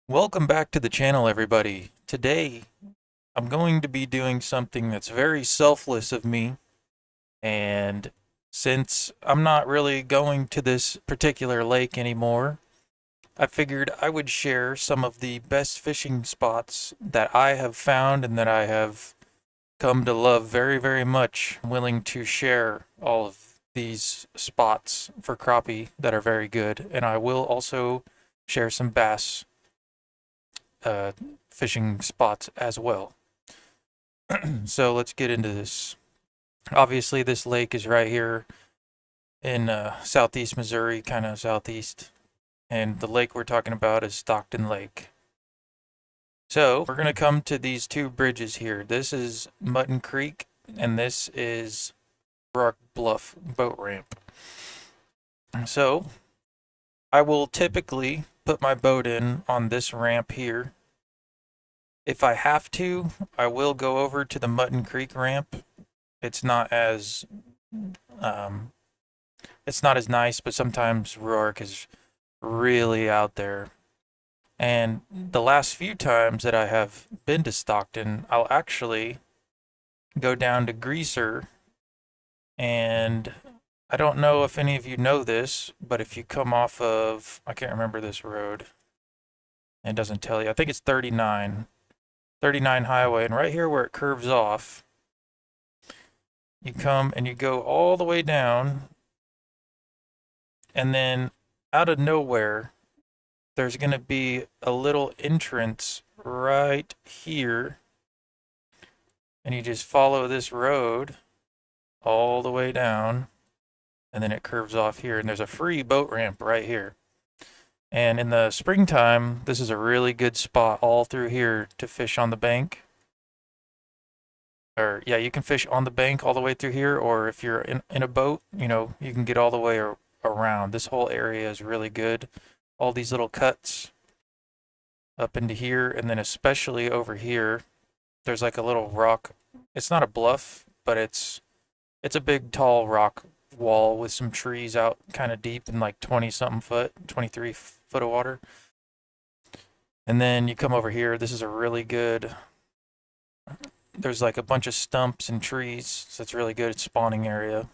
Welcome back to the channel, everybody. Today, I'm going to be doing something that's very selfless of me, and since I'm not really going to this particular lake anymore, I figured I would share some of the best fishing spots that I have found and that I have come to love very, very much. I'm willing to share all of these spots for crappie that are very good, and I will also share some bass uh, fishing spots as well. So let's get into this. Obviously, this lake is right here in southeast Missouri, kind of southeast. And the lake we're talking about is Stockton Lake. So we're going to come to these two bridges here. This is Mutton Creek, and this is Rock Bluff boat ramp. So I will typically put my boat in on this ramp here. If I have to, I will go over to the Mutton Creek ramp. It's not as um, it's not as nice, but sometimes Rourke is really out there. And the last few times that I have been to Stockton, I'll actually go down to Greaser. And I don't know if any of you know this, but if you come off of, I can't remember this road, it doesn't tell you. I think it's 39 highway. And right here where it curves off, you come and you go all the way down, and then out of nowhere, there's going to be a little entrance right here. And you just follow this road all the way down, and then it curves off here. And there's a free boat ramp right here. And in the springtime, this is a really good spot all through here to fish on the bank. Or, yeah, you can fish on the bank all the way through here, or if you're in a boat, you can get all the way around. This whole area is really good. All these little cuts up into here, and then especially over here, there's like a little rock. It's not a bluff, but it's a big tall rock wall with some trees out kind of deep in like 20 something foot, 23 foot of water. And then you come over here. This is a really good, there's like a bunch of stumps and trees, so it's really good spawning area.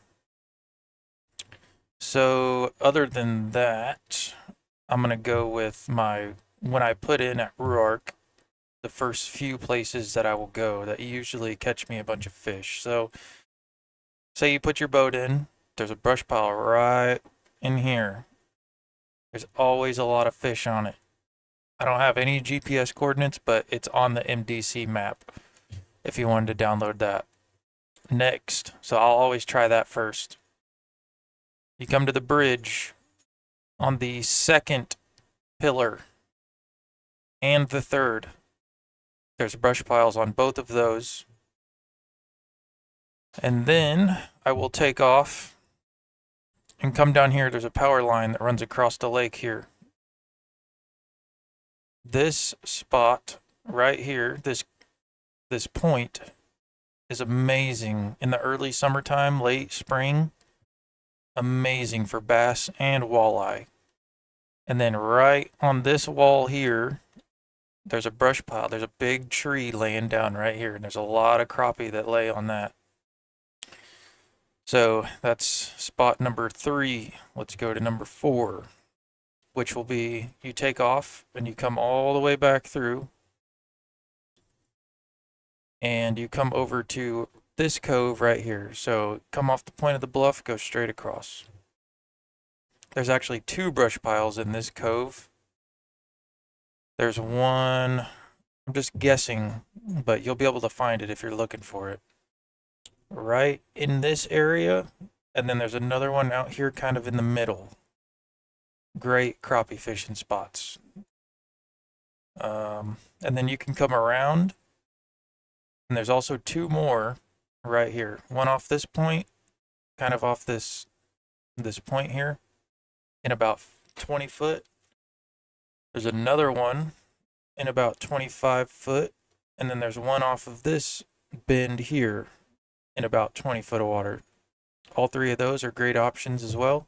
So other than that, I'm gonna go with when I put in at Ruark, the first few places that I will go that usually catch me a bunch of fish. So say you put your boat in, there's a brush pile right in here. There's always a lot of fish on it. I don't have any GPS coordinates, but it's on the MDC map if you wanted to download that. Next, so I'll always try that first. You come to the bridge on the second pillar and the third. There's brush piles on both of those. And then I will take off and come down here. There's a power line that runs across the lake here. This spot right here, this point is amazing in the early summertime, late spring. Amazing for bass and walleye. And then right on this wall here, there's a brush pile. There's a big tree laying down right here, and there's a lot of crappie that lay on that. So that's spot number 3. Let's go to number 4, which will be you take off and you come all the way back through, and you come over to this cove right here. So come off the point of the bluff, go straight across. There's actually 2 brush piles in this cove. There's one, I'm just guessing, but you'll be able to find it if you're looking for it. Right in this area, and then there's another one out here kind of in the middle. Great crappie fishing spots. And then you can come around, and there's also 2 more right here. One off this point, kind of off this point here, in about 20 foot. There's another one in about 25 foot, and then there's one off of this bend here in about 20 foot of water. All 3 of those are great options as well.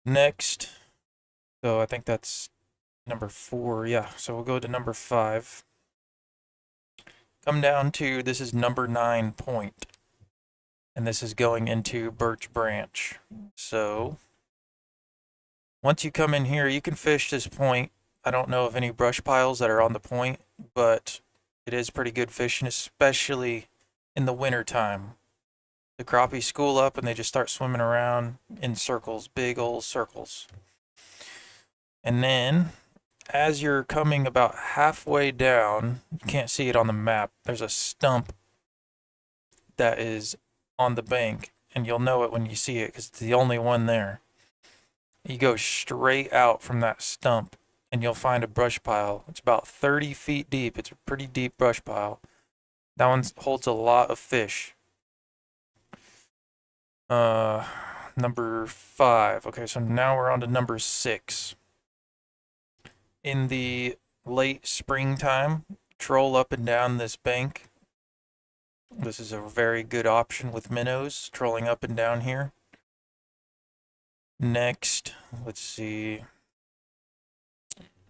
Next, so I think that's Number 4, yeah. So we'll go to number 5. Come down to, this is number 9 point, and this is going into Birch Branch. So once you come in here, you can fish this point. I don't know of any brush piles that are on the point, but it is pretty good fishing, especially in the winter time. The crappie school up and they just start swimming around in circles, big old circles. And then as you're coming about halfway down, you can't see it on the map, there's a stump that is on the bank, and you'll know it when you see it because it's the only one there. You go straight out from that stump and you'll find a brush pile. It's about 30 feet deep. It's a pretty deep brush pile. That one holds a lot of fish. Number 5. Okay, so now we're on to number 6. In the late springtime, troll up and down this bank. This is a very good option with minnows, trolling up and down here. Next, let's see.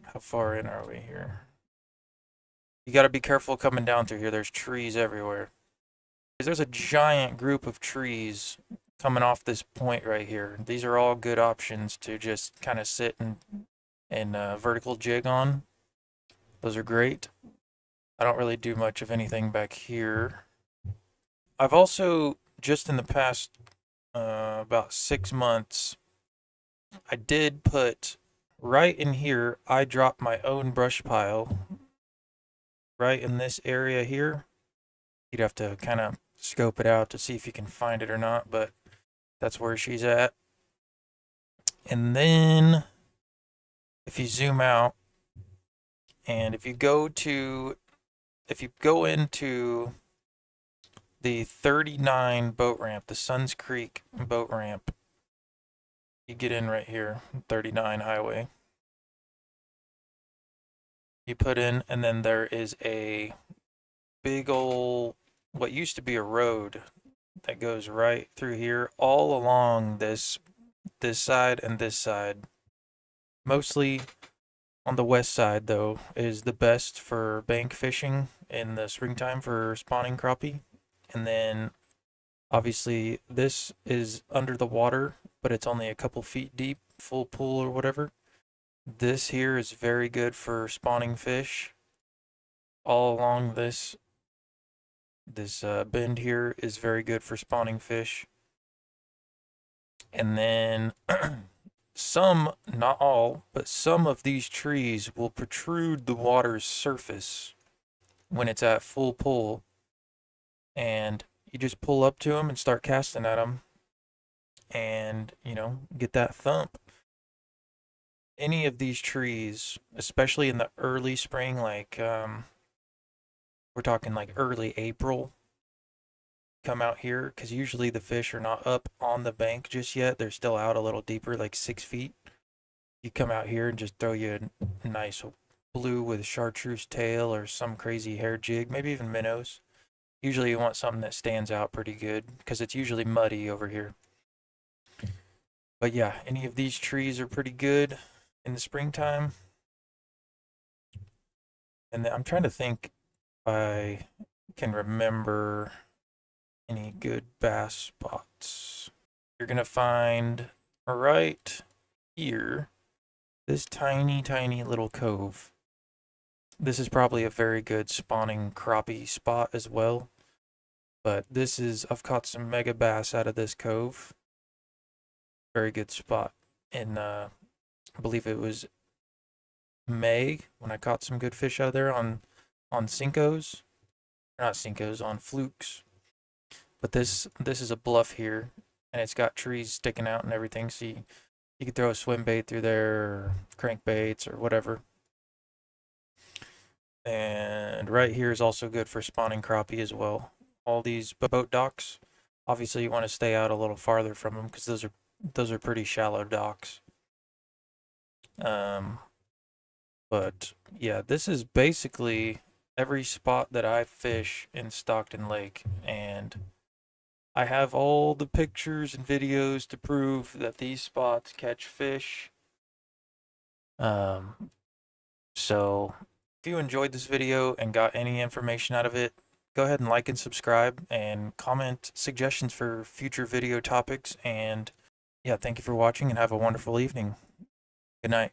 How far in are we here? You got to be careful coming down through here. There's trees everywhere. There's a giant group of trees coming off this point right here. These are all good options to just kind of sit and vertical jig on. Those are great. I don't really do much of anything back here. I've also, just in the past about 6 months, I did put right in here, I dropped my own brush pile right in this area here. You'd have to kind of scope it out to see if you can find it or not, but that's where she's at. And then if you zoom out and if you go into the 39 boat ramp, the Suns Creek boat ramp, you get in right here, 39 highway. You put in, and then there is a big old, what used to be a road that goes right through here, all along this side and this side. Mostly on the west side, though, is the best for bank fishing in the springtime for spawning crappie. And then obviously this is under the water, but it's only a couple feet deep, full pool or whatever. This here is very good for spawning fish. All along this bend here is very good for spawning fish. And then some, not all, but some of these trees will protrude the water's surface when it's at full pull. And you just pull up to them and start casting at them and, get that thump. Any of these trees, especially in the early spring, like we're talking like early April, come out here because usually the fish are not up on the bank just yet. They're still out a little deeper, like 6 feet. You come out here and just throw you a nice blue with chartreuse tail or some crazy hair jig, maybe even minnows. Usually you want something that stands out pretty good because it's usually muddy over here. But yeah, any of these trees are pretty good in the springtime. And then I'm trying to think if I can remember any good bass spots. You're going to find right here this tiny, tiny little cove. This is probably a very good spawning crappie spot as well. But I've caught some mega bass out of this cove. Very good spot. And I believe it was May when I caught some good fish out of there on Cincos. Not Cincos, on flukes. But this is a bluff here, and it's got trees sticking out and everything, so you could throw a swim bait through there, or crankbaits, or whatever. And right here is also good for spawning crappie as well. All these boat docks, obviously you want to stay out a little farther from them because those are pretty shallow docks. But yeah, this is basically every spot that I fish in Stockton Lake, and I have all the pictures and videos to prove that these spots catch fish. So if you enjoyed this video and got any information out of it, go ahead and like and subscribe and comment suggestions for future video topics. And yeah, thank you for watching and have a wonderful evening. Good night.